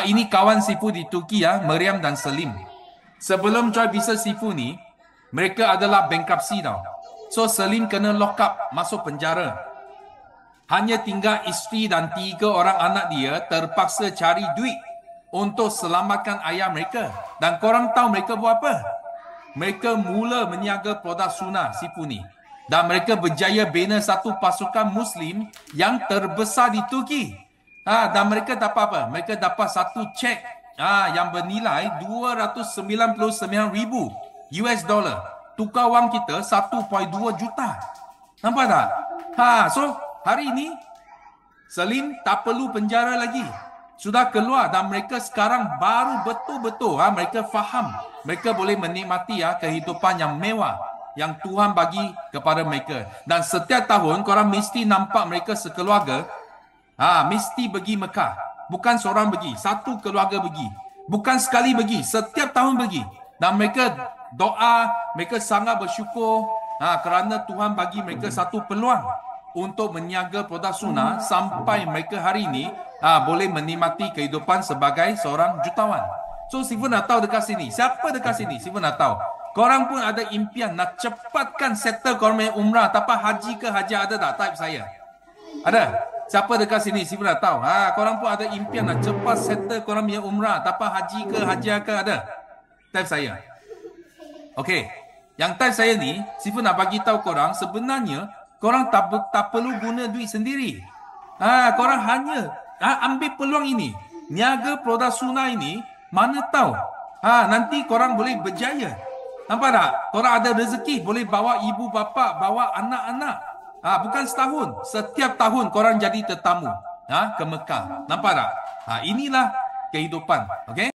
Ini kawan Sifu di Turki ya, Meriam dan Selim. Sebelum join bisnes Sifu ni, mereka adalah bankruptcy tau. So Selim kena lock up, masuk penjara. Hanya tinggal isteri dan 3 orang anak dia terpaksa cari duit untuk selamatkan ayah mereka. Dan korang tahu mereka buat apa? Mereka mula meniaga produk sunnah Sifu ni. Dan mereka berjaya bina satu pasukan Muslim yang terbesar di Turki. Dan mereka dapat apa? Mereka dapat satu cek yang bernilai 299,000 US dollar. Tukar wang kita 1.2 juta. Nampak tak? So hari ini Selim tak perlu penjara lagi. Sudah keluar dan mereka sekarang baru betul-betul mereka faham. Mereka boleh menikmati kehidupan yang mewah yang Tuhan bagi kepada mereka. Dan setiap tahun korang mesti nampak mereka sekeluarga mesti pergi Mekah. Bukan seorang pergi, satu keluarga pergi. Bukan sekali pergi, setiap tahun pergi. Dan mereka doa, mereka sangat bersyukur kerana Tuhan bagi mereka satu peluang untuk meniaga produk sunnah sampai mereka hari ini boleh menikmati kehidupan sebagai seorang jutawan. So Sifu nak tahu dekat sini, siapa dekat sini? Sifu nak tahu. Korang pun ada impian nak cepatkan settle korang punya umrah, tapi haji ke haji ada tak? Type saya. Ada? Siapa dekat sini? Sifu nak tahu. Korang pun ada impian nak cepat settle korang punya umrah, tapi haji ke haji ke ada? Type saya. Okey. Yang type saya ni, Sifu nak bagi tahu korang sebenarnya korang tak perlu guna duit sendiri. Korang hanya ambil peluang ini. Niaga produk sunnah ini, mana tahu nanti korang boleh berjaya. Nampak tak? Korang ada rezeki, boleh bawa ibu bapa, bawa anak-anak. Bukan setahun, setiap tahun korang jadi tetamu ke Mekah. Nampak tak? Inilah kehidupan. Okey?